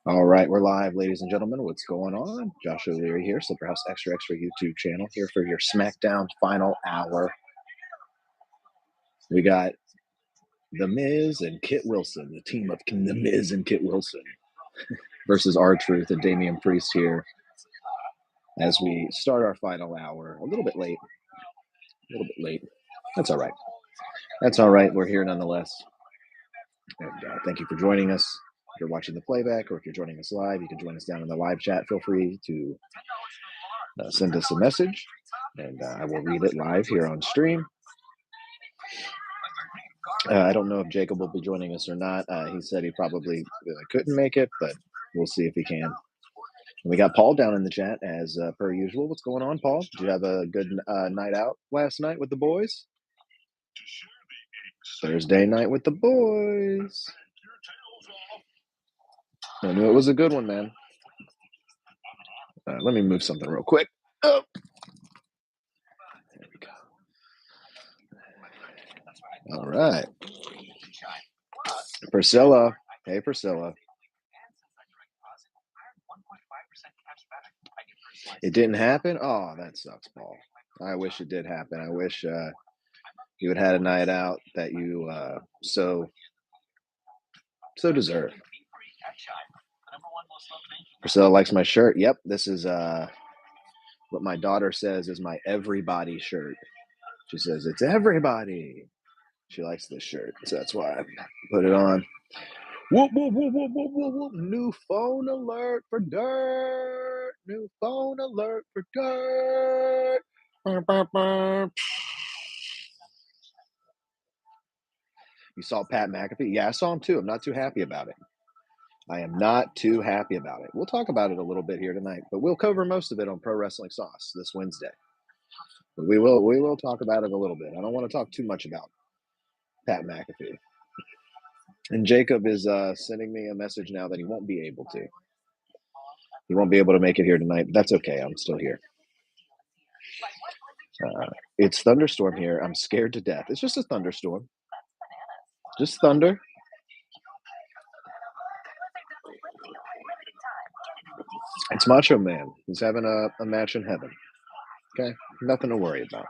All right, we're live, ladies and gentlemen. What's going on? Josh O'Leary here, Slipperhouse Extra Extra YouTube channel, here for your SmackDown final hour. We got The Miz and Kit Wilson, the team of The Miz and Kit Wilson, versus R-Truth and Damian Priest here as we start our final hour. A little bit late. That's all right. That's all right. We're here nonetheless. And thank you for joining us. If you're watching the playback or if you're joining us live, you can join us down in the live chat. Feel free to send us a message, and I will read it live here on stream. I don't know if Jakob will be joining us or not. He said he probably couldn't make it, but we'll see if he can. And we got Paul down in the chat as per usual. What's going on, Paul? Did you have a good night out last night with the boys? Thursday night with the boys. I knew it was a good one, man. Let me move something real quick. Oh. There we go. All right. Priscilla. Hey, Priscilla. It didn't happen? Oh, that sucks, Paul. I wish it did happen. I wish you had had a night out that you so deserve. Priscilla likes my shirt. Yep, this is what my daughter says is my everybody shirt. She says, it's everybody. She likes this shirt, so that's why I put it on. Whoop, whoop, whoop, whoop, whoop, whoop, whoop. New phone alert for dirt. New phone alert for dirt. Burr, burr, burr. You saw Pat McAfee? Yeah, I saw him too. I'm not too happy about it. I am not too happy about it. We'll talk about it a little bit here tonight, but we'll cover most of it on Pro Wrestling Sauce this Wednesday. But we will talk about it a little bit. I don't want to talk too much about Pat McAfee. And Jakob is sending me a message now that he won't be able to. He won't be able to make it here tonight, but that's okay. I'm still here. It's thunderstorm here. I'm scared to death. It's just a thunderstorm. Just thunder. It's Macho Man. He's having a match in heaven. Okay? Nothing to worry about.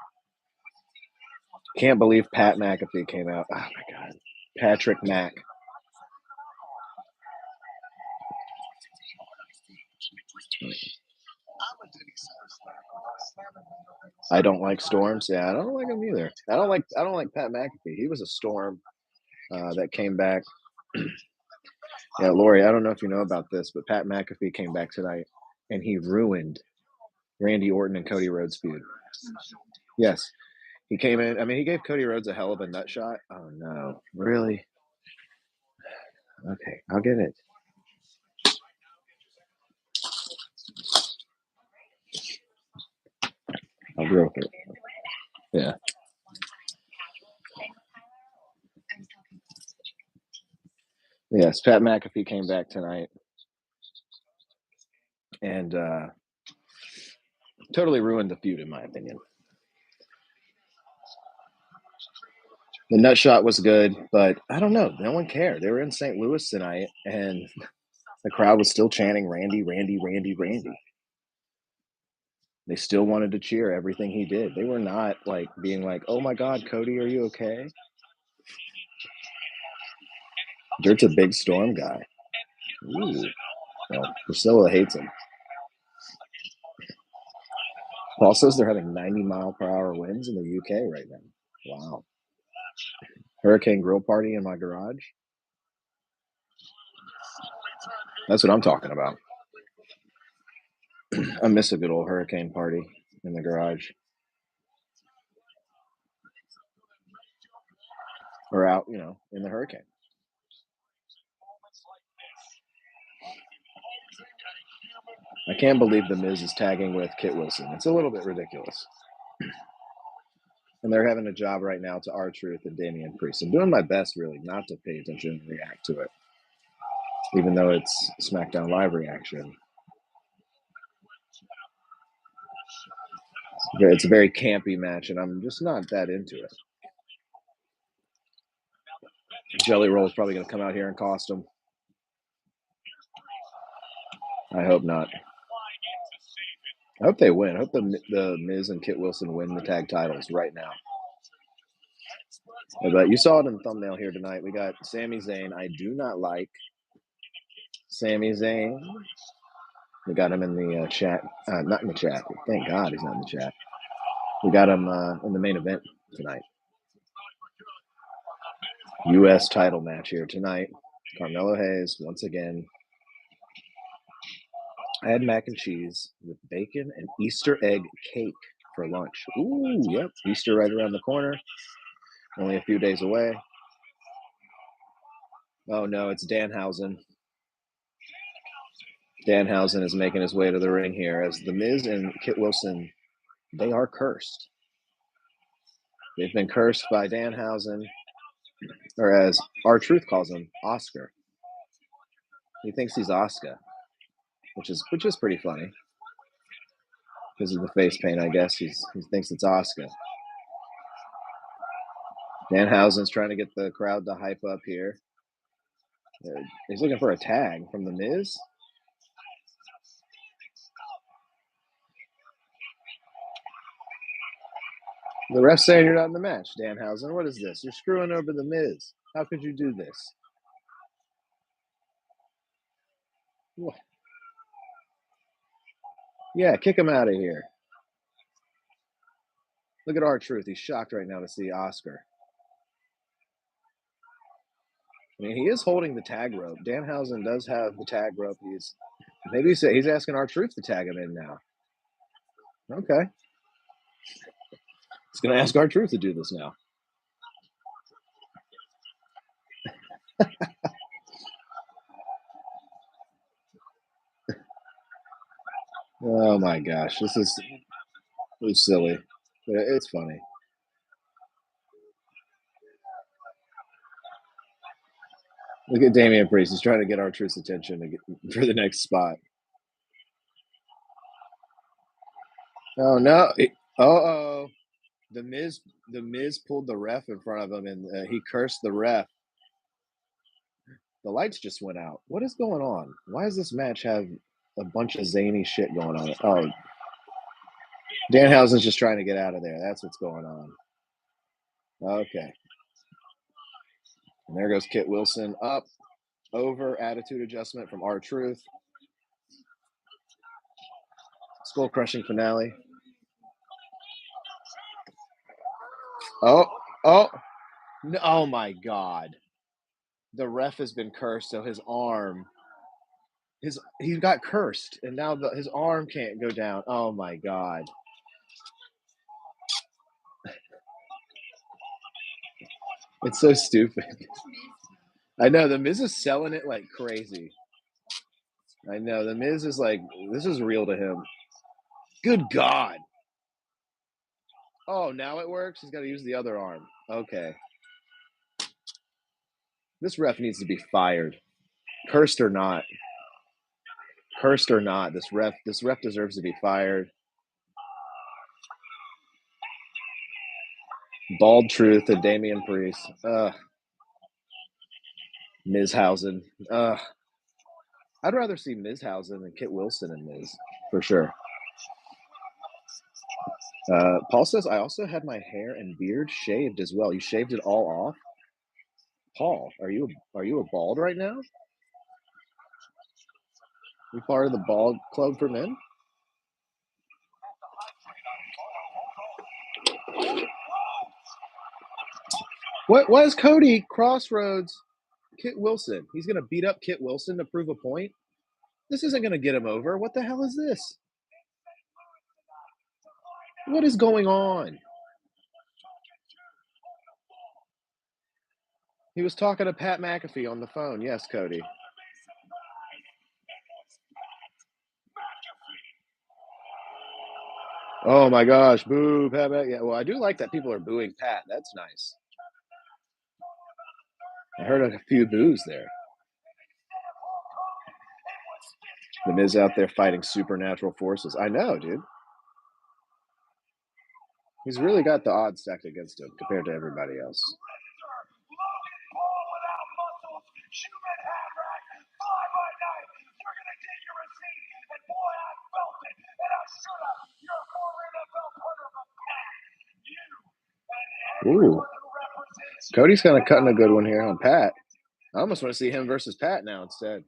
Can't believe Pat McAfee came out. Oh, my God. Patrick Mac. I don't like storms. Yeah, I don't like him either. I don't like Pat McAfee. He was a storm that came back. Yeah, Lori, I don't know if you know about this, but Pat McAfee came back tonight and he ruined Randy Orton and Cody Rhodes' feud. Yes. He came in. I mean, he gave Cody Rhodes a hell of a nut shot. Oh, no. Really? Okay, I'll get it. I'll deal with it. Yeah. Yes, Pat McAfee came back tonight and totally ruined the feud, in my opinion. The nut shot was good, but I don't know. No one cared. They were in St. Louis tonight, and the crowd was still chanting Randy, Randy, Randy, Randy. They still wanted to cheer everything he did. They were not like being like, "Oh my God, Cody, are you okay?" Dirt's a big storm guy. Ooh. Well, Priscilla hates him. Paul says they're having 90-mile-per-hour winds in the UK right now. Wow. Hurricane grill party in my garage. That's what I'm talking about. I miss a good old hurricane party in the garage. Or out, in the hurricane. I can't believe The Miz is tagging with Kit Wilson. It's a little bit ridiculous. And they're having a job right now to R-Truth and Damian Priest. I'm doing my best, really, not to pay attention and react to it. Even though it's SmackDown Live reaction. It's a very campy match, and I'm just not that into it. Jelly Roll is probably going to come out here and cost him. I hope not. I hope they win. I hope the Miz and Kit Wilson win the tag titles right now. But you saw it in the thumbnail here tonight. We got Sami Zayn. I do not like Sami Zayn. We got him in the chat. Not in the chat. Thank God he's not in the chat. We got him in the main event tonight. U.S. title match here tonight. Carmelo Hayes, once again. I had mac and cheese with bacon and Easter egg cake for lunch. Ooh, yep. Easter right around the corner. Only a few days away. Oh, no, it's Danhausen. Danhausen is making his way to the ring here as The Miz and Kit Wilson, they are cursed. They've been cursed by Danhausen, or as R-Truth calls him, Oscar. He thinks he's Oscar, which is pretty funny. Because of the face paint, I guess. He thinks it's Oscar. Danhausen's trying to get the crowd to hype up here. He's looking for a tag from The Miz. The ref's saying you're not in the match, Danhausen. What is this? You're screwing over The Miz. How could you do this? What? Yeah, kick him out of here. Look at R-Truth. He's shocked right now to see Oscar. I mean, he is holding the tag rope. Danhausen does have the tag rope. He's asking R-Truth to tag him in now. Okay. He's going to ask R-Truth to do this now. Oh my gosh, this is silly. It's funny. Look at Damian Priest. He's trying to get R-Truth's attention for the next spot. Oh no! Uh-oh. The Miz pulled the ref in front of him, and he cursed the ref. The lights just went out. What is going on? Why does this match have a bunch of zany shit going on? Oh, Danhausen's just trying to get out of there. That's what's going on. Okay. And there goes Kit Wilson. Up, over, attitude adjustment from R-Truth. Skull crushing finale. Oh, no, oh my God. The ref has been cursed, so his arm, he got cursed, and now his arm can't go down. Oh my God. It's so stupid. I know, the Miz is selling it like crazy. I know, the Miz is like, this is real to him. Good God. Oh, now it works? He's got to use the other arm. Okay. This ref needs to be fired. Cursed or not. Cursed or not, this ref deserves to be fired. Bald Truth and Damian Priest. Mizhausen. I'd rather see Mizhausen than Kit Wilson and Miz, for sure. Paul says, I also had my hair and beard shaved as well. You shaved it all off? Paul, are you a bald right now? You part of the bald club for men? Why is Cody Crossroads Kit Wilson? He's going to beat up Kit Wilson to prove a point? This isn't going to get him over. What the hell is this? What is going on? He was talking to Pat McAfee on the phone. Yes, Cody. Oh my gosh, boo, Pat McAfee. Yeah, well, I do like that people are booing Pat. That's nice. I heard a few boos there. The Miz out there fighting supernatural forces. I know, dude. He's really got the odds stacked against him compared to everybody else. Ooh. Cody's kind of cutting a good one here on Pat. I almost want to see him versus Pat now instead.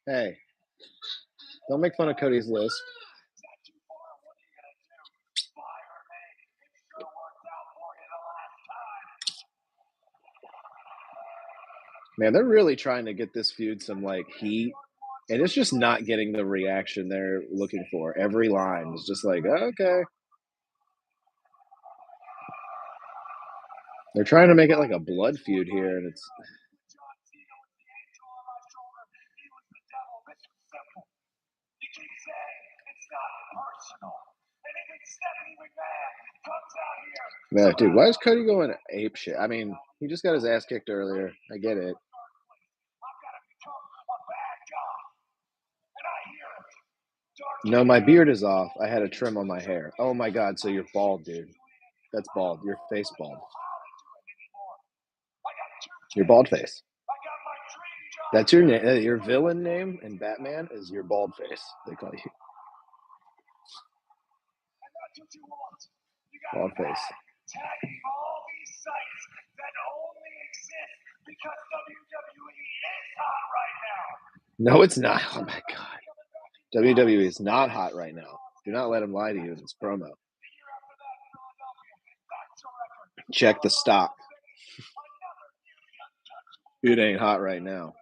Hey, don't make fun of Cody's list. Man, they're really trying to get this feud some like heat, and it's just not getting the reaction they're looking for. Every line is just like, okay. They're trying to make it like a blood feud here, and it's yeah, dude. Why is Cody going ape shit? I mean, he just got his ass kicked earlier. I get it. No, my beard is off. I had a trim on my hair. Oh my god, so you're bald, dude. That's bald. Your face bald. Your bald face. That's your name. Your villain name in Batman is your bald face. They call you bald face. No, it's not. Oh my god. WWE is not hot right now. Do not let him lie to you in this promo. Check the stock. It ain't hot right now.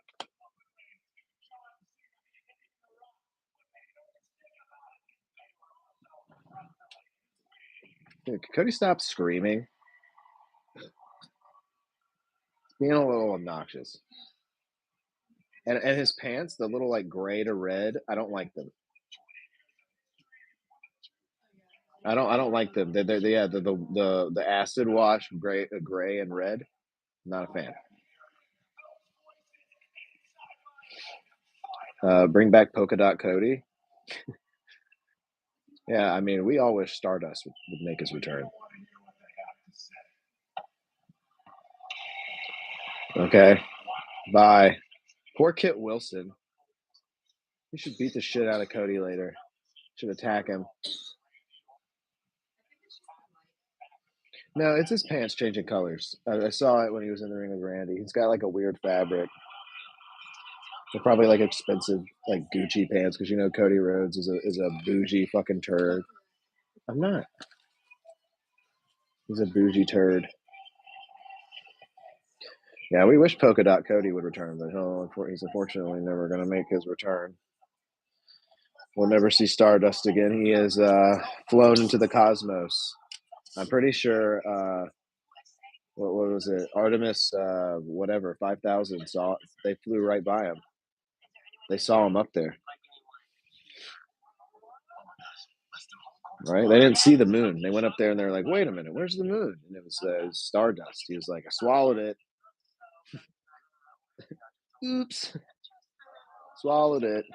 Dude, could Cody stop screaming? Being a little obnoxious. And his pants, the little like gray to red, I don't like them. I don't like them. They're yeah, the acid wash gray and red. Not a fan. Bring back polka dot Cody. Yeah, I mean, we all wish Stardust would make his return. Okay, bye. Poor Kit Wilson. He should beat the shit out of Cody later. Should attack him. No, it's his pants changing colors. I saw it when he was in the ring with Randy. He's got like a weird fabric. They're probably like expensive, like Gucci pants, because you know Cody Rhodes is a bougie fucking turd. I'm not. He's a bougie turd. Yeah, we wish Polka Dot Cody would return, but he's unfortunately never going to make his return. We'll never see Stardust again. He is flown into the cosmos. I'm pretty sure. What was it? Artemis, whatever, 5,000 saw. They flew right by him. They saw him up there. Right? They didn't see the moon. They went up there and they're like, "Wait a minute, where's the moon?" And it was Stardust. He was like, "I swallowed it." Oops, swallowed it.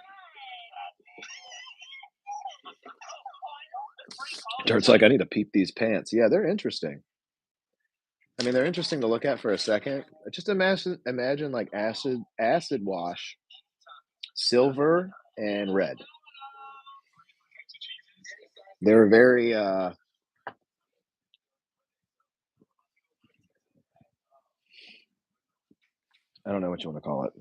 Dirt's like, I need to peep these pants. Yeah, they're interesting. I mean, they're interesting to look at for a second. Just imagine like acid wash, silver and red. They're very I don't know what you want to call it.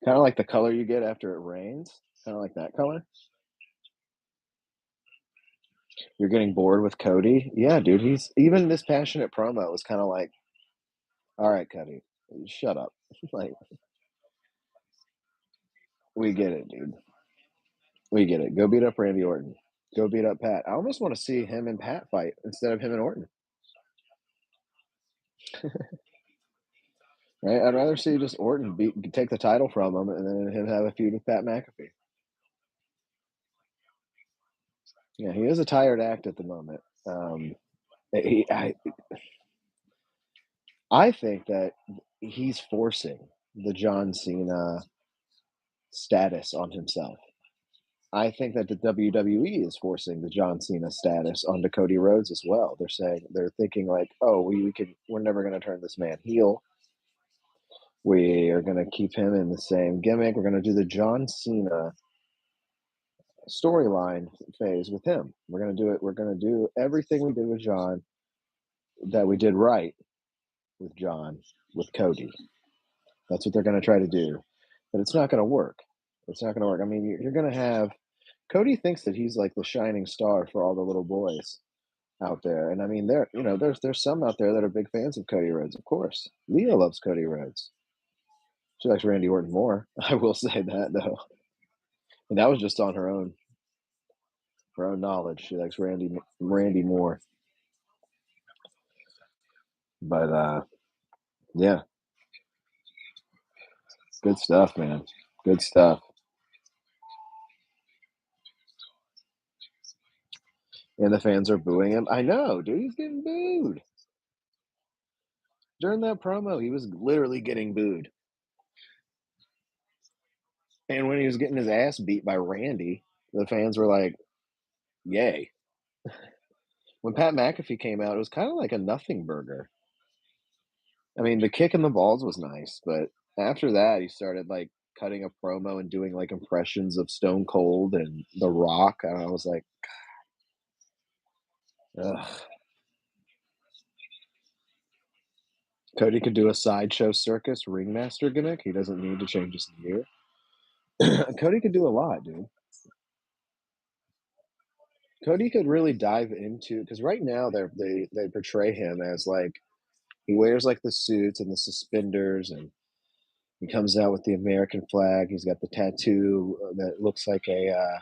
Kind of like the color you get after it rains. Kind of like that color. You're getting bored with Cody? Yeah, dude. He's even this passionate promo was kind of like, all right, Cody, shut up. Like, we get it, dude. We get it. Go beat up Randy Orton. Go beat up Pat. I almost want to see him and Pat fight instead of him and Orton. Right? I'd rather see just Orton take the title from him and then him have a feud with Pat McAfee. Yeah, he is a tired act at the moment. He, I think that he's forcing the John Cena status on himself. I think that the WWE is forcing the John Cena status onto Cody Rhodes as well. They're thinking like, oh, we're never going to turn this man heel. We are going to keep him in the same gimmick. We're going to do the John Cena storyline phase with him. We're gonna do it. We're gonna do everything we did with John that we did right with John with Cody. That's what they're gonna try to do, but it's not gonna work. It's not gonna work. I mean, you're gonna have Cody thinks that he's like the shining star for all the little boys out there, and I mean, there's some out there that are big fans of Cody Rhodes. Of course, Leah loves Cody Rhodes. She likes Randy Orton more. I will say that though, and that was just on her own knowledge. She likes Randy more. But yeah, good stuff, man. Good stuff. And the fans are booing him. I know, dude. He's getting booed during that promo. He was literally getting booed, and when he was getting his ass beat by Randy, the fans were like, "Yay!" When Pat McAfee came out, it was kind of like a nothing burger. I mean, the kick in the balls was nice, but after that, he started like cutting a promo and doing like impressions of Stone Cold and The Rock, and I was like, ugh. Cody could do a sideshow circus ringmaster gimmick. He doesn't need to change his gear. Cody could do a lot, dude. Cody could really dive into because right now they portray him as like he wears like the suits and the suspenders and he comes out with the American flag. He's got the tattoo that looks like a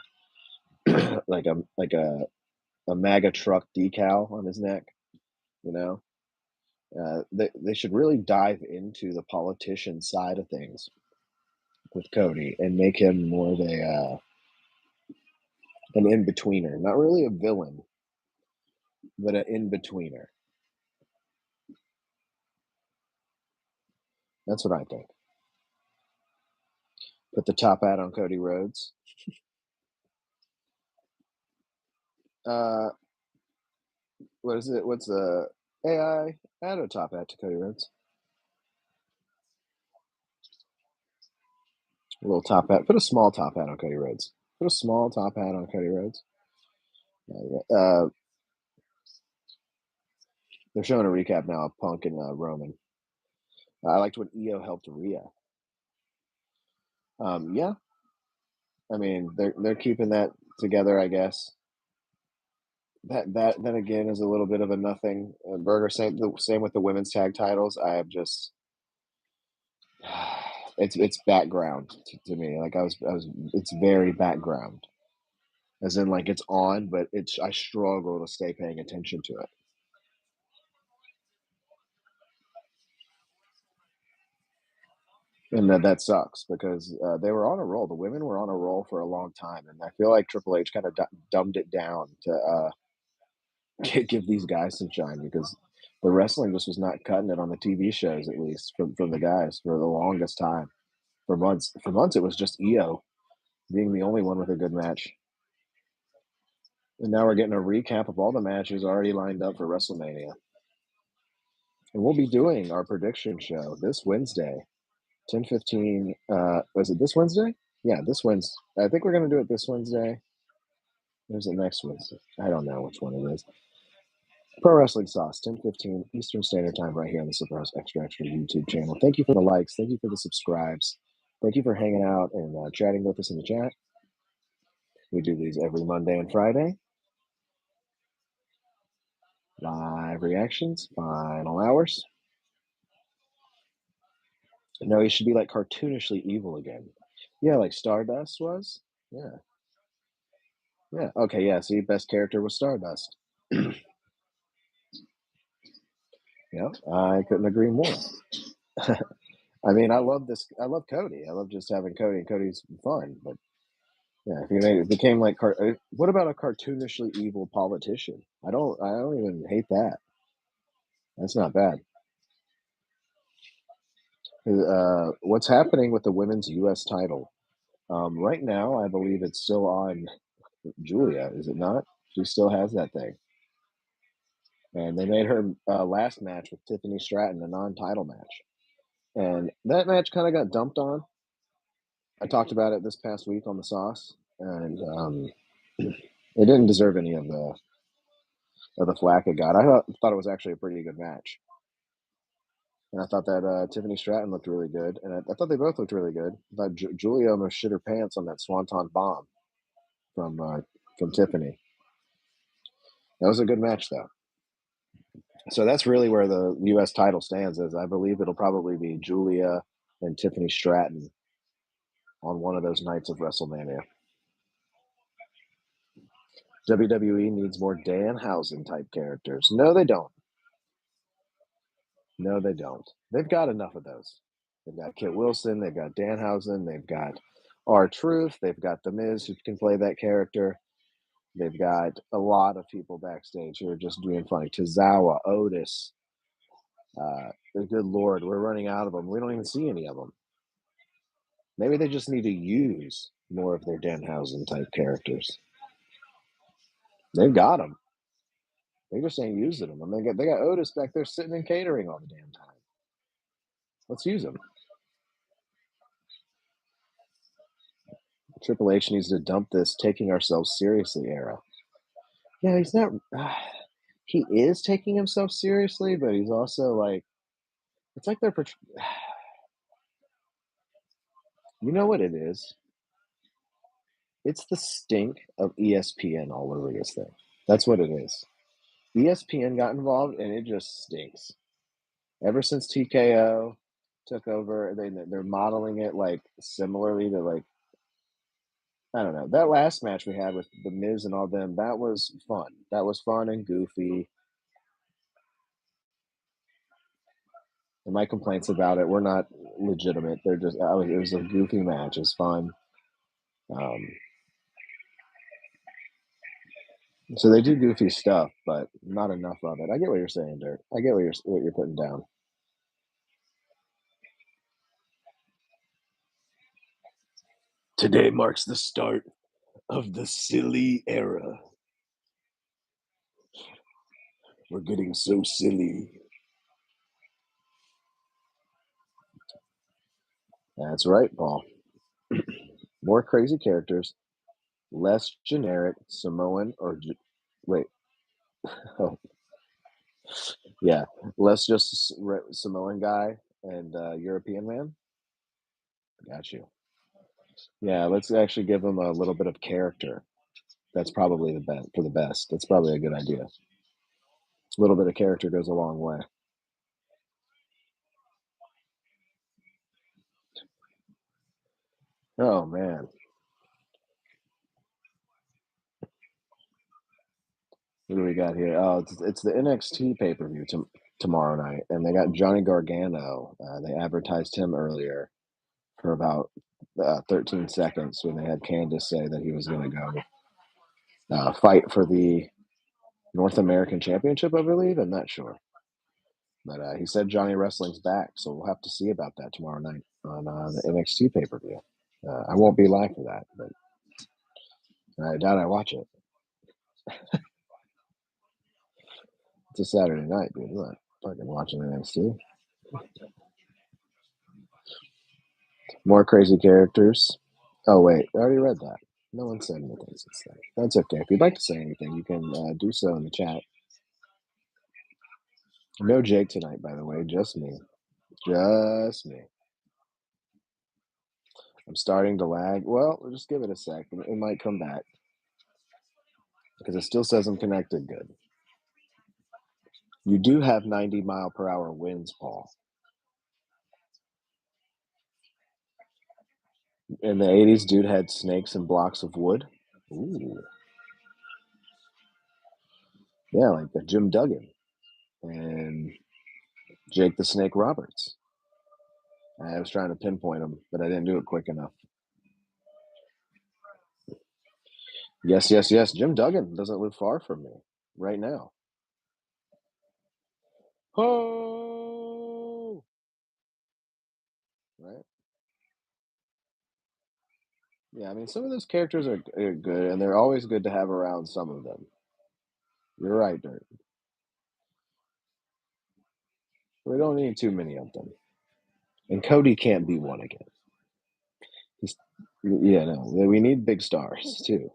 like a MAGA truck decal on his neck. You know, they should really dive into the politician side of things with Cody and make him more of a an in betweener, not really a villain, but an in betweener. That's what I think. Put the top hat on Cody Rhodes. Uh, what is it? What's the AI? Add a top hat to Cody Rhodes. A little top hat. Put a small top hat on Cody Rhodes. Put a small top hat on Cody Rhodes. They're showing a recap now of Punk and Roman. I liked when Io helped Rhea. Yeah, I mean they're keeping that together, I guess. That then again is a little bit of a nothing burger. Same with the women's tag titles. I have just it's background to me. Like I was it's very background. As in like it's on, but it's I struggle to stay paying attention to it. And that sucks because they were on a roll. The women were on a roll for a long time, and I feel like Triple H kind of dumbed it down to give these guys some shine because the wrestling just was not cutting it on the TV shows, at least from the guys for the longest time. For months, it was just Io being the only one with a good match. And now we're getting a recap of all the matches already lined up for WrestleMania. And we'll be doing our prediction show this Wednesday, 10:15. Was it this Wednesday? Yeah, this Wednesday. I think we're going to do it this Wednesday. Or is it next Wednesday? I don't know which one it is. Pro Wrestling Sauce, 10:15 Eastern Standard Time, right here on the Super House Extra Extra YouTube channel. Thank you for the likes. Thank you for the subscribes. Thank you for hanging out and chatting with us in the chat. We do these every Monday and Friday. Live reactions, final hours. No, he should be like cartoonishly evil again. Yeah, like Stardust was. Yeah. Yeah. Okay. Yeah. See, best character was Stardust. Yeah. I couldn't agree more. I mean, I love this. I love Cody. I love just having Cody, and Cody's fun. But yeah, if you made it became like, what about a cartoonishly evil politician? I don't. I don't even hate that. That's not bad. What's happening with the women's U.S. title? Right now, I believe it's still on Julia. Is it not? She still has that thing. And they made her last match with Tiffany Stratton a non-title match, and that match kind of got dumped on. I talked about it this past week on the Sauce. and it didn't deserve any of the flack it got. I thought it was actually a pretty good match, and I thought that Tiffany Stratton looked really good, and I thought they both looked really good. I thought Julia almost shit her pants on that swanton bomb from Tiffany. That was a good match, though. So that's really where the U.S. title stands. Is I believe it'll probably be Julia and Tiffany Stratton on one of those nights of WrestleMania. WWE needs more Danhausen type characters. No, they don't. No, they don't. They've got enough of those. They've got Kit Wilson. They've got Danhausen. They've got R-Truth. They've got The Miz, who can play that character. They've got a lot of people backstage who are just doing funny. Tozawa, Otis. Good Lord, we're running out of them. We don't even see any of them. Maybe they just need to use more of their Danhausen type characters. They've got them. They just ain't using them. I mean, they got Otis back there sitting and catering all the damn time. Let's use them. Triple H needs to dump this taking ourselves seriously era. Yeah, he's not. He is taking himself seriously, but he's also like, it's like they're. You know what it is? It's the stink of ESPN all over this thing. That's what it is. ESPN got involved, and it just stinks. Ever since TKO took over, they're modeling it like similarly to like, I don't know. That last match we had with the Miz and all them, that was fun. That was fun and goofy. And my complaints about it were not legitimate. They're just, it was a goofy match. It's fun. Um, so they do goofy stuff, but not enough of it. I get what you're saying, Dirk. I get what you're putting down. Today marks the start of the silly era. We're getting so silly. That's right, Paul. More crazy characters, less generic Samoan or wait, oh yeah, less just Samoan guy and European man. Got you. Yeah, let's actually give him a little bit of character. That's probably the best for the best. That's probably a good idea. A little bit of character goes a long way. Oh man, what do we got here? Oh, it's the NXT pay per view tomorrow night, and they got Johnny Gargano. They advertised him earlier for about 13 seconds when they had Candace say that he was going to go fight for the North American Championship, I believe. I'm not sure. But he said Johnny Wrestling's back, so we'll have to see about that tomorrow night on the NXT pay per view. I won't be live for that, but I doubt I watch it. It's a Saturday night, dude. I'm not fucking watching NXT. More crazy characters. Oh, wait. I already read that. No one said anything since then. That's okay. If you'd like to say anything, you can do so in the chat. No Jake tonight, by the way. Just me. Just me. I'm starting to lag. Well, we'll just give it a sec. It might come back because it still says I'm connected good. You do have 90-mile-per-hour winds, Paul. In the 80s, dude had snakes and blocks of wood. Ooh. Yeah, like the Jim Duggan and Jake the Snake Roberts. I was trying to pinpoint him, but I didn't do it quick enough. Yes, yes, yes. Jim Duggan doesn't live far from me right now. Oh! Right? Yeah, I mean, some of those characters are good, and they're always good to have around some of them. You're right, Dirt. We don't need too many of them. And Cody can't be one again. He's Yeah, no, we need big stars too.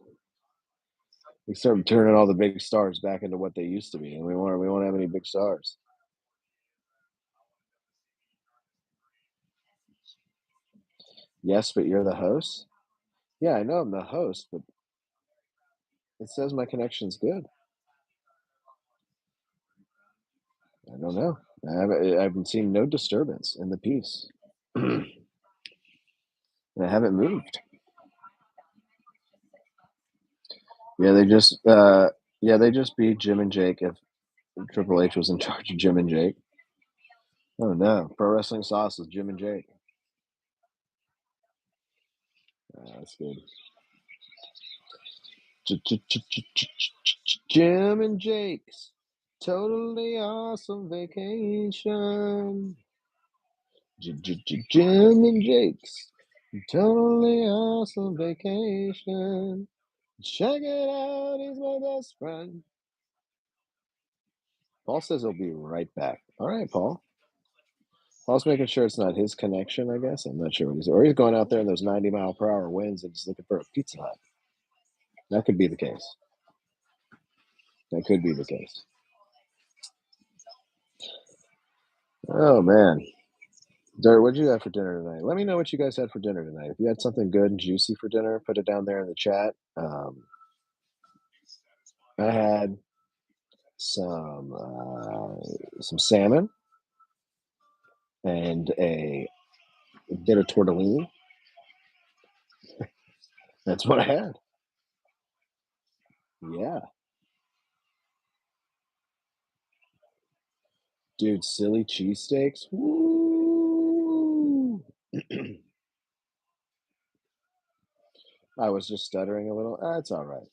We start turning all the big stars back into what they used to be, and we won't have any big stars. Yes, but you're the host? Yeah, I know I'm the host, but it says my connection's good. I don't know. I haven't seen no disturbance in the piece. And I haven't moved. Yeah, they just beat Jim and Jake if Triple H was in charge of Jim and Jake. Oh no, Pro Wrestling Sauce is Jim and Jake. That's good. Jim and Jake's totally awesome vacation. Jim and Jake's totally awesome vacation. Check it out, he's my best friend. Paul says he'll be right back. All right, Paul. Paul's making sure it's not his connection, I guess. I'm not sure what he's, or he's going out there in those 90-mile-per-hour winds and just looking for a Pizza Hut. That could be the case. That could be the case. Oh man, Dirt, what'd you have for dinner tonight? Let me know what you guys had for dinner tonight. If you had something good and juicy for dinner, put it down there in the chat. I had some salmon and a bit of tortellini. That's what I had. Yeah, dude, silly cheesesteaks. Woo! I was just stuttering a little. It's all right.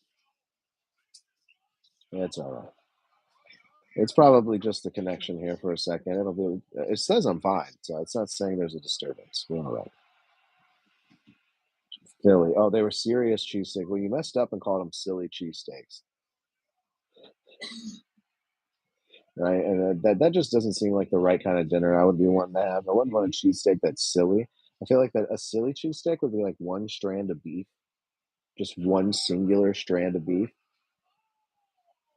It's all right. It's probably just the connection here for a second. It'll be. It says I'm fine, so it's not saying there's a disturbance. We're all right. Philly. Oh, they were serious cheesesteak. Well, you messed up and called them silly cheesesteaks, right? And that just doesn't seem like the right kind of dinner I would be wanting to have. I wouldn't want a cheesesteak that's silly. I feel like that a silly cheesesteak would be like one strand of beef, just one singular strand of beef,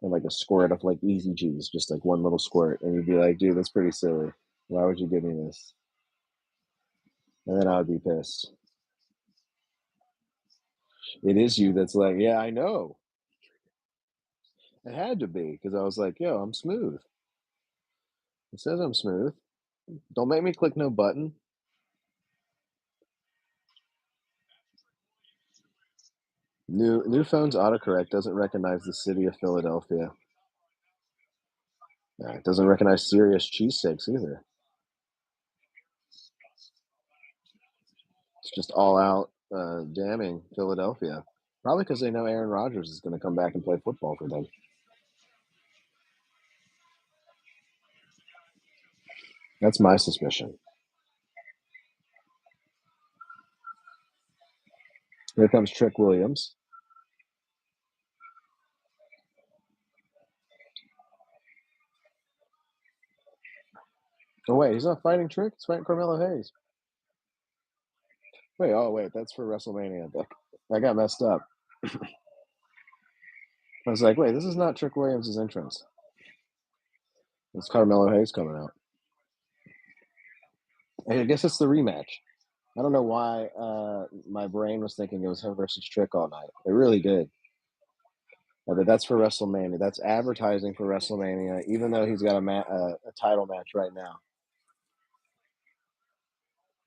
and like a squirt of like easy cheese, just like one little squirt, and you'd be like, dude, that's pretty silly. Why would you give me this? And then I would be pissed. It is you that's like, yeah, I know. It had to be because I was like, yo, I'm smooth. It says I'm smooth. Don't make me click no button. New phone's autocorrect doesn't recognize the city of Philadelphia. Yeah, it doesn't recognize serious cheesesteaks either. It's just all out damning Philadelphia. Probably because they know Aaron Rodgers is going to come back and play football for them. That's my suspicion. Here comes Trick Williams. Oh wait, he's not fighting Trick. He's fighting Carmelo Hayes. Wait, that's for WrestleMania. I got messed up. I was like, wait, this is not Trick Williams' entrance. It's Carmelo Hayes coming out. I guess it's the rematch. I don't know why my brain was thinking it was him versus Trick all night. It really did. But that's for WrestleMania. That's advertising for WrestleMania, even though he's got a title match right now.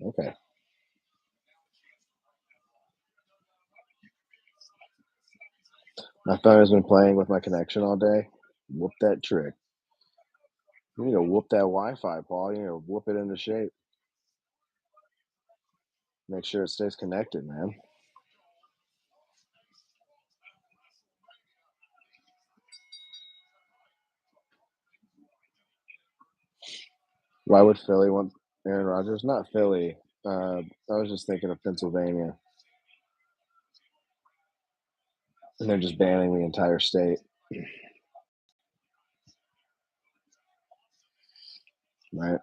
Okay. My phone has been playing with my connection all day. Whoop that Trick. You need to whoop that Wi-Fi, Paul. You need to whoop it into shape. Make sure it stays connected, man. Why would Philly want Aaron Rodgers? Not Philly. I was just thinking of Pennsylvania. And they're just banning the entire state. Right?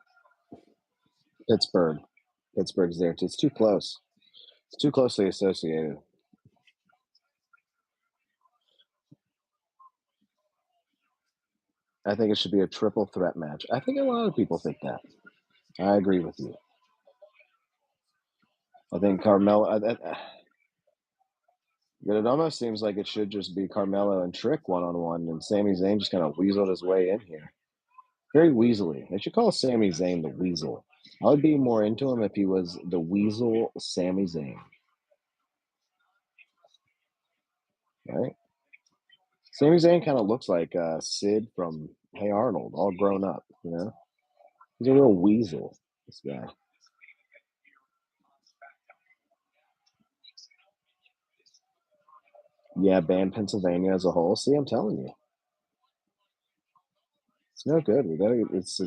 Pittsburgh. Pittsburgh's there. It's too close. It's too closely associated. I think it should be a triple threat match. I think a lot of people think that. I agree with you. I think Carmelo. But it almost seems like it should just be Carmelo and Trick one on one, and Sami Zayn just kind of weaseled his way in here. Very weaselly. They should call Sami Zayn the Weasel. I would be more into him if he was the Weasel Sami Zayn. Right? Sami Zayn kind of looks like Sid from Hey Arnold, all grown up. You know, he's a real weasel. This guy. Yeah, ban Pennsylvania as a whole. See, I'm telling you, it's no good. We gotta. It's.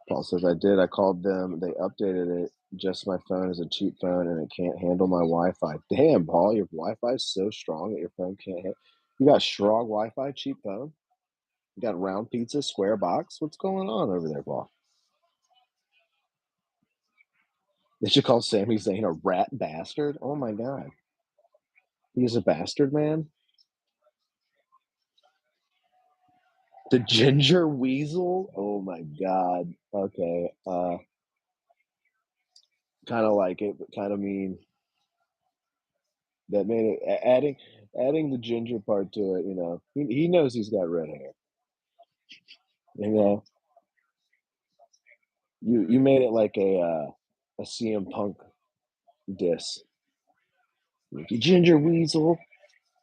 Paul says I did. I called them. They updated it. Just my phone is a cheap phone and it can't handle my Wi-Fi. Damn, Paul, your Wi-Fi is so strong that your phone can't handle. You got strong Wi-Fi, cheap phone. You got round pizza, square box. What's going on over there, Paul? They should call Sami Zayn a rat bastard. Oh my god, he's a bastard, man. The ginger weasel. Oh my god. Okay. Kind of like it, but kind of mean. That made it adding the ginger part to it. You know, he knows he's got red hair. You know, you made it like a CM Punk diss. Like, you ginger weasel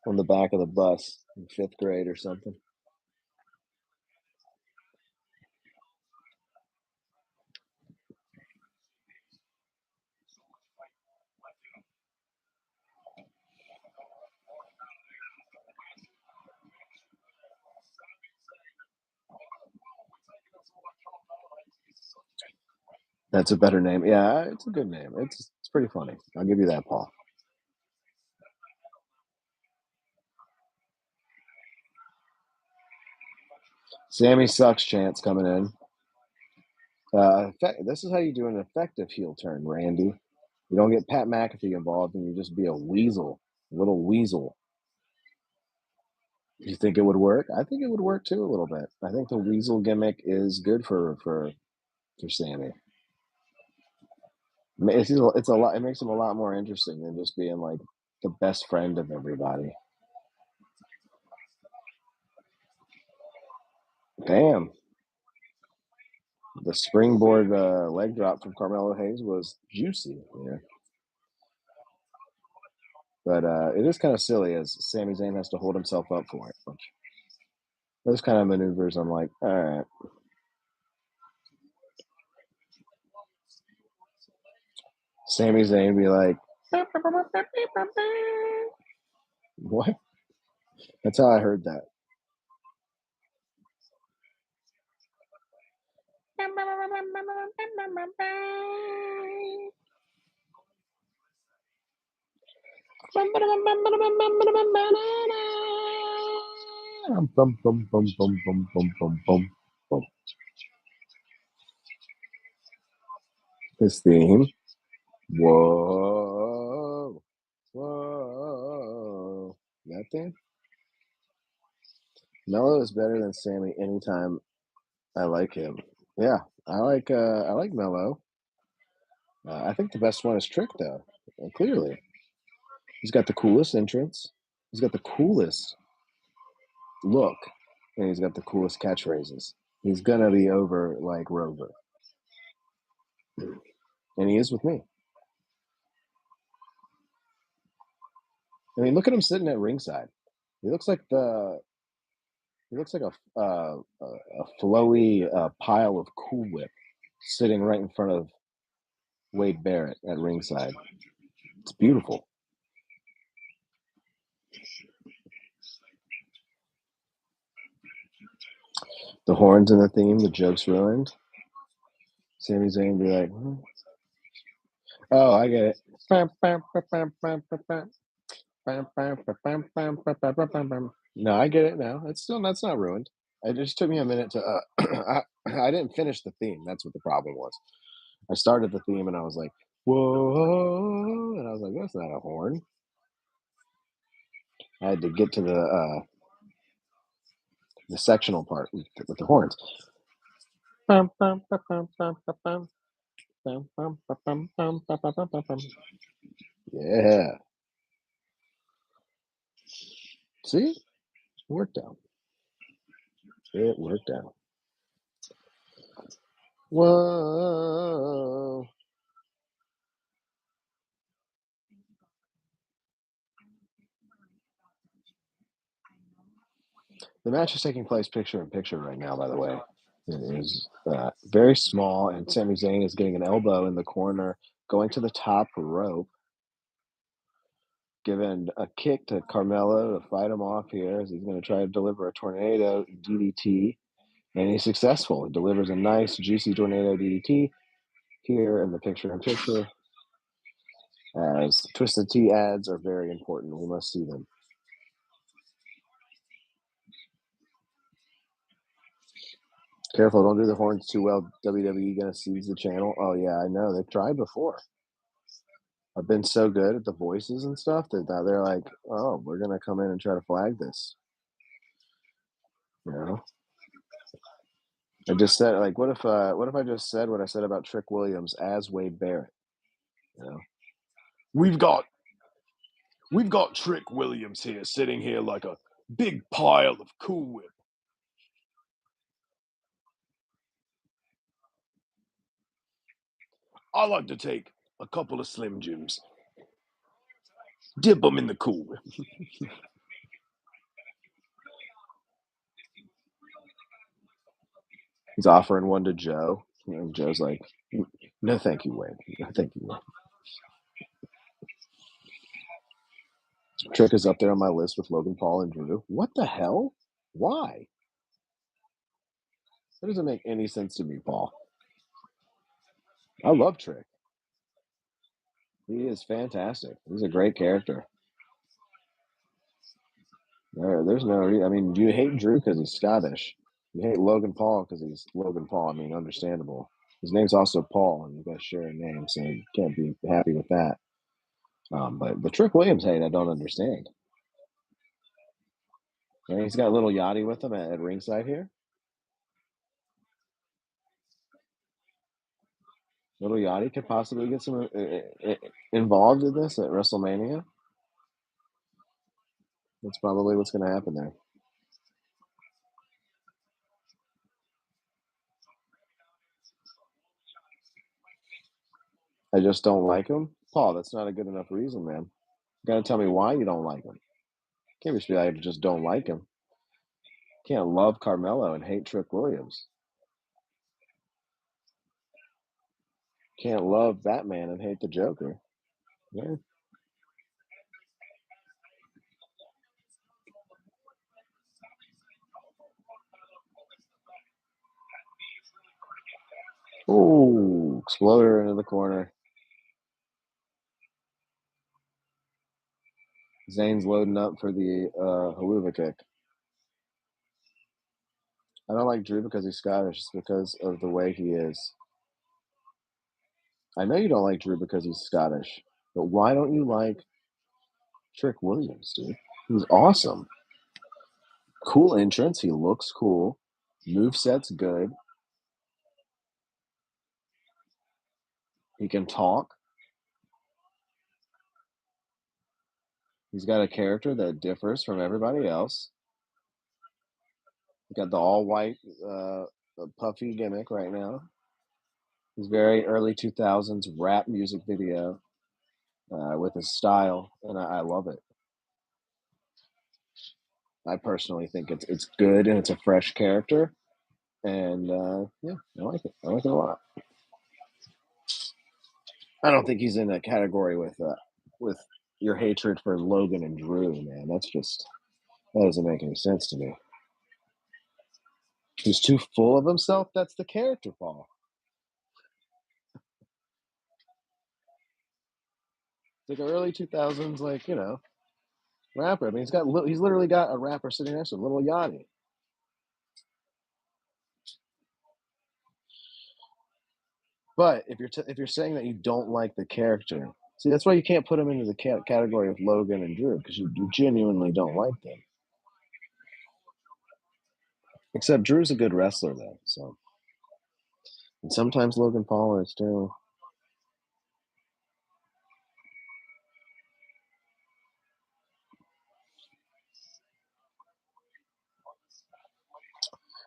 on the back of the bus in fifth grade or something. That's a better name. Yeah, it's a good name. It's pretty funny. I'll give you that, Paul. Sammy sucks chance coming in. This is how you do an effective heel turn, Randy. You don't get Pat McAfee involved, and you just be a weasel, a little weasel. You think it would work? I think it would work too a little bit. I think the weasel gimmick is good for Sammy. It's a lot. It makes him a lot more interesting than just being like the best friend of everybody. Damn, the springboard leg drop from Carmelo Hayes was juicy. Yeah, but it is kind of silly as Sami Zayn has to hold himself up for it. Which, those kind of maneuvers, I'm like, all right. Sami Zayn be like, what? That's how I heard that. Bum, bum, bum, bum, bum, bum, bum, bum, bum. His theme. Whoa. Whoa. That thing? Mello is better than Sammy anytime I like him. Yeah, I like Mello. I think the best one is Trick though. Clearly. He's got the coolest entrance. He's got the coolest look. And he's got the coolest catchphrases. He's gonna be over like Rover. And he is with me. I mean, look at him sitting at ringside. He looks like the he looks like a flowy pile of Cool Whip sitting right in front of Wade Barrett at ringside. It's beautiful. The horns in the theme, the joke's ruined. Sami Zayn be like, "Hmm. Oh, I get it. No, I get it now. That's not ruined. It just took me a minute to. I didn't finish the theme. That's what the problem was. I started the theme and I was like, whoa, and I was like, that's not a horn. I had to get to the sectional part with the horns. Bum, bum, ba, bum, bum, ba, bum, bum, bum, ba, bum, bum, ba, ba, bum, ba, bum. Yeah. See? It worked out. It worked out. Whoa. The match is taking place picture in picture right now, by the way. It is very small, and Sami Zayn is getting an elbow in the corner, going to the top rope, giving a kick to Carmelo to fight him off here as he's going to try to deliver a tornado DDT, and he's successful. He delivers a nice, juicy tornado DDT here in the picture in picture, as Twisted T ads are very important. We must see them. Careful, don't do the horns too well. WWE gonna seize the channel. Oh yeah, I know. They've tried before. I've been so good at the voices and stuff that now they're like, oh, we're gonna come in and try to flag this. You know? I just said like what if I just said what I said about Trick Williams as Wade Barrett? You know? We've got Trick Williams here sitting here like a big pile of Cool Whip. I like to take a couple of Slim Jims, dip them in the Cool Whip. He's offering one to Joe. And Joe's like, no, thank you, Wade. No, thank you, Wade. Trick is up there on my list with Logan Paul and Drew. What the hell? Why? That doesn't make any sense to me, Paul. I love Trick. He is fantastic. He's a great character. There's no reason. I mean, you hate Drew because he's Scottish. You hate Logan Paul because he's Logan Paul. I mean, understandable. His name's also Paul, and you guys share a name, so you can't be happy with that. But the Trick Williams hate, I don't understand. And he's got a little Yachty with him at ringside here. Little Yachty could possibly get some involved in this at WrestleMania. That's probably what's going to happen there. I just don't like him. Paul, that's not a good enough reason, man. You got to tell me why you don't like him. Can't just be like, I just don't like him. Can't love Carmelo and hate Trick Williams. Can't love Batman and hate the Joker. Yeah. Ooh, exploder into the corner. Zayn's loading up for the haluva kick. I don't like Drew because he's Scottish. It's because of the way he is. I know you don't like Drew because he's Scottish, but why don't you like Trick Williams, dude? He's awesome. Cool entrance. He looks cool. Moveset's good. He can talk. He's got a character that differs from everybody else. He got the all white puffy gimmick right now. He's very early 2000s rap music video with his style, and I love it. I personally think it's good and it's a fresh character, and yeah, I like it. I like it a lot. I don't think he's in a category with your hatred for Logan and Drew, man. That doesn't make any sense to me. He's too full of himself. That's the character, Paul. It's like an early 2000s, like rapper. I mean, he's literally got a rapper sitting next to him, Little Yachty. But if you're saying that you don't like the character, see, that's why you can't put him into the category of Logan and Drew because you genuinely don't like them. Except Drew's a good wrestler though, so and sometimes Logan Paul is too.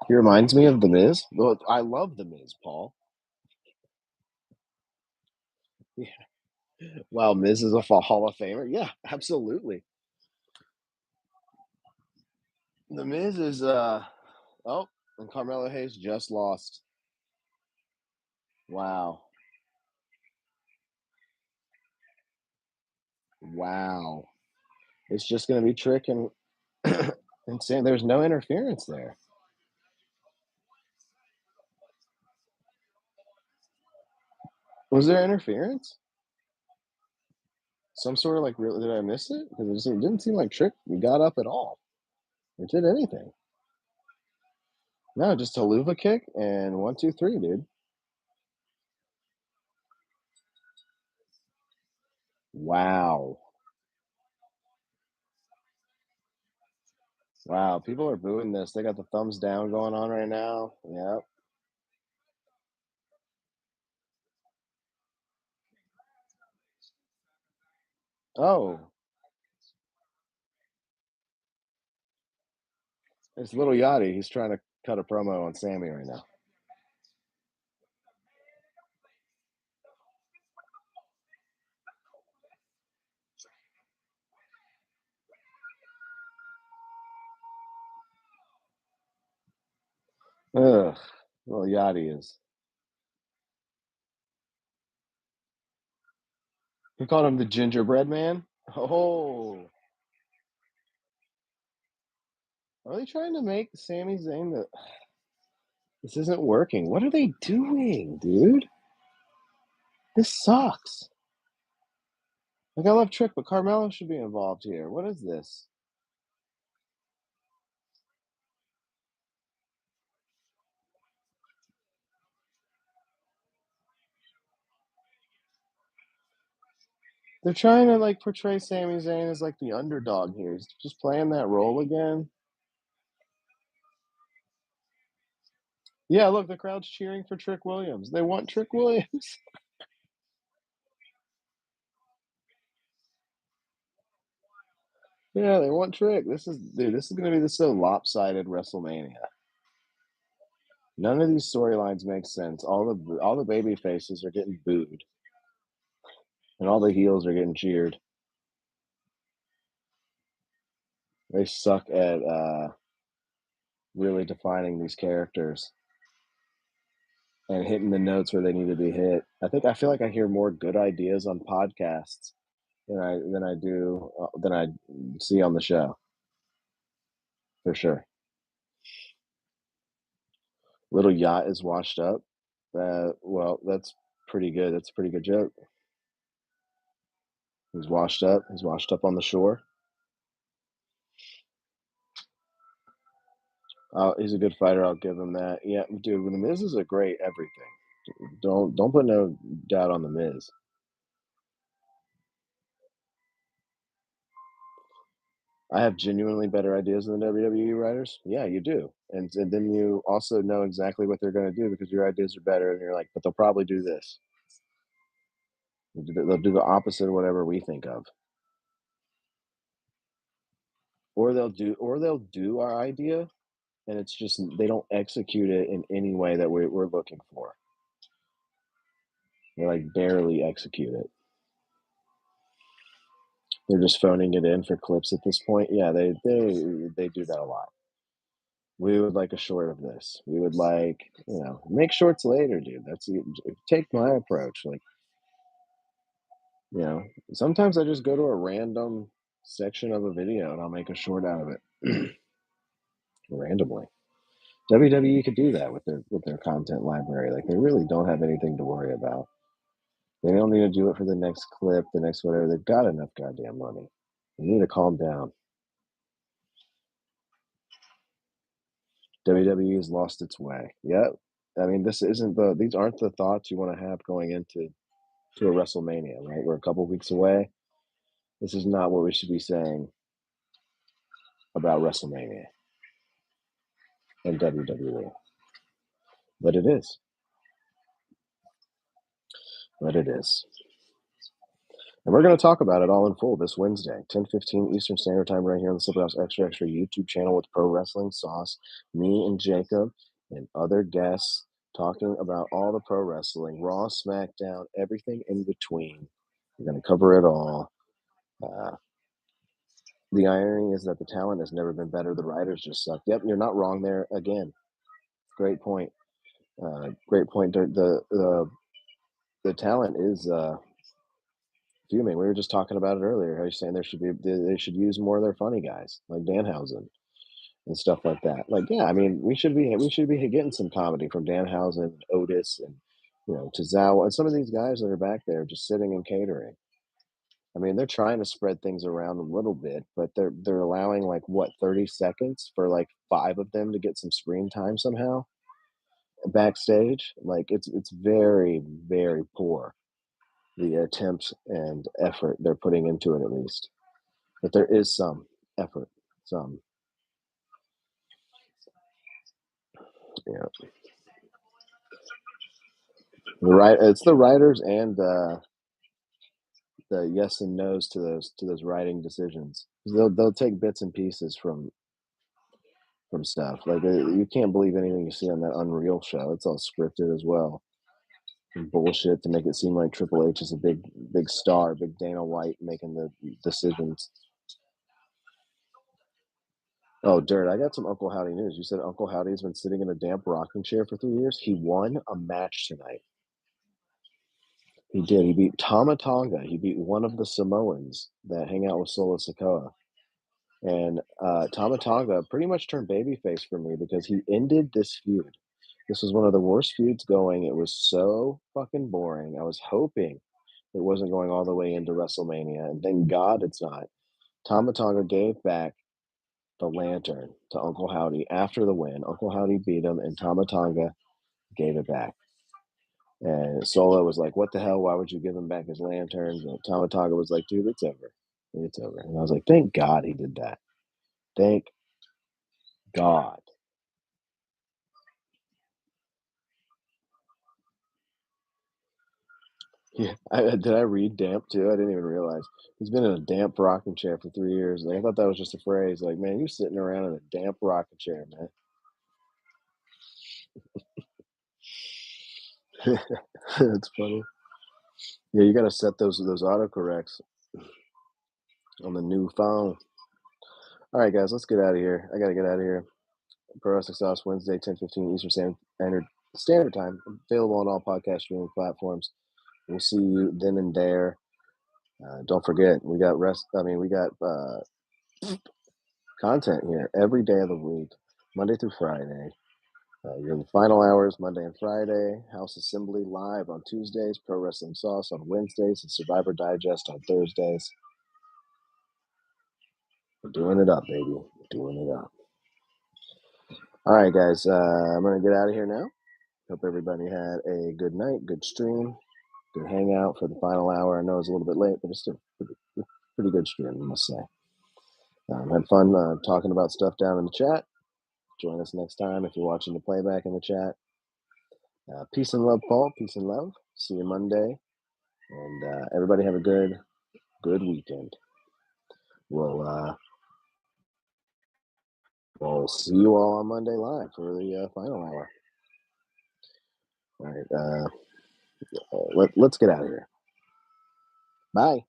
He reminds me of The Miz. Well, I love The Miz, Paul. Yeah. Wow, Miz is a Hall of Famer. Yeah, absolutely. The Miz is oh, and Carmelo Hayes just lost. Wow. Wow. It's just gonna be Trick and and Sam. There's no interference there. Was there interference? Some sort of like real did I miss it? Because it didn't seem like Trick got up at all. Or did anything. No, just a luva kick and 1, 2, 3, dude. Wow. Wow. People are booing this. They got the thumbs down going on right now. Yep. Oh, it's little Yachty. He's trying to cut a promo on Sammy right now. Ugh. Little Yachty is. He called him the gingerbread man. Oh, are they trying to make Sami Zayn the? This isn't working. What are they doing, dude? This sucks. Like I love Trick, but Carmelo should be involved here. What is this? They're trying to like portray Sami Zayn as like the underdog here. He's just playing that role again. Yeah, look, the crowd's cheering for Trick Williams. They want Trick Williams. Yeah, they want Trick. This is dude. This is gonna be the so lopsided WrestleMania. None of these storylines make sense. All the baby faces are getting booed, and all the heels are getting cheered. They suck at really defining these characters and hitting the notes where they need to be hit. I feel like I hear more good ideas on podcasts than I see on the show for sure. Little yacht is washed up. Well, that's pretty good. That's a pretty good joke. He's washed up. He's washed up on the shore. He's a good fighter. I'll give him that. Yeah, dude. When the Miz is a great everything. Don't put no doubt on the Miz. I have genuinely better ideas than the WWE writers. Yeah, you do, and then you also know exactly what they're going to do because your ideas are better, and you're like, but they'll probably do this. They'll do the opposite of whatever we think of, or they'll do our idea, and it's just they don't execute it in any way that we're looking for. They like barely execute it. They're just phoning it in for clips at this point. Yeah, they do that a lot. We would like a short of this. We would like, make shorts later, dude. Take my approach. Like, you know, sometimes I just go to a random section of a video and I'll make a short out of it randomly. WWE could do that with their content library. Like they really don't have anything to worry about. They don't need to do it for the next clip, the next whatever. They've got enough goddamn money. They need to calm down. WWE has lost its way. Yep. I mean, these aren't the thoughts you want to have going into a WrestleMania, right? We're a couple weeks away. This is not what we should be saying about WrestleMania and WWE, but it is. But it is. And we're going to talk about it all in full this Wednesday, 10:15 Eastern Standard Time, right here on the Slipperhouse Extra Extra YouTube channel with Pro Wrestling Sauce. Me and Jacob and other guests talking about all the pro wrestling, Raw, SmackDown, everything in between. We're going to cover it all. The irony is that the talent has never been better. The writers just suck. Yep, you're not wrong there. Again, great point. Great point. The talent is fuming. We were just talking about it earlier. How you're saying they should use more of their funny guys like Danhausen and stuff like that. Like, yeah, I mean, we should be getting some comedy from Danhausen, Otis, and Tozawa, and some of these guys that are back there just sitting and catering. I mean, they're trying to spread things around a little bit, but they're allowing like what 30 seconds for like 5 of them to get some screen time somehow backstage. Like it's very very poor the attempt and effort they're putting into it at least. But there is some effort, some yeah. It's the writers and the yes and nos to those writing decisions. They'll take bits and pieces from stuff. Like you can't believe anything you see on that Unreal show. It's all scripted as well. And bullshit to make it seem like Triple H is a big star, big Dana White making the decisions. Oh, Dirt, I got some Uncle Howdy news. You said Uncle Howdy's been sitting in a damp rocking chair for 3 years. He won a match tonight. He did. He beat Tama Tonga. He beat one of the Samoans that hang out with Solo Sikoa. And Tama Tonga pretty much turned babyface for me because he ended this feud. This was one of the worst feuds going. It was so fucking boring. I was hoping it wasn't going all the way into WrestleMania, and thank God it's not. Tama Tonga gave back the lantern to Uncle Howdy after the win. Uncle Howdy beat him, and Tama Tonga gave it back. And Solo was like, "What the hell? Why would you give him back his lantern?" And Tama Tonga was like, "Dude, it's over. It's over." And I was like, "Thank God he did that. Thank God." Yeah, did I read damp too? I didn't even realize he's been in a damp rocking chair for 3 years. Like I thought that was just a phrase. Like, man, you sitting around in a damp rocking chair, man. That's funny. Yeah, you got to set those autocorrects on the new phone. All right, guys, let's get out of here. I got to get out of here. Pro Wrestling Sauce Wednesday, 10:15 Eastern Standard Time. Available on all podcast streaming platforms. We'll see you then and there. Don't forget, we got content here every day of the week, Monday through Friday. You're in the final hours, Monday and Friday. House Assembly live on Tuesdays. Pro Wrestling Sauce on Wednesdays. And Survivor Digest on Thursdays. We're doing it up, baby. We're doing it up. All right, guys. I'm going to get out of here now. Hope everybody had a good night, good stream, good hangout for the final hour. I know it's a little bit late, but it's still pretty good stream, I must say. Had fun talking about stuff down in the chat. Join us next time if you're watching the playback in the chat. Peace and love, Paul. Peace and love. See you Monday. And everybody have a good weekend. We'll see you all on Monday live for the final hour. All right. Let's get out of here. Bye.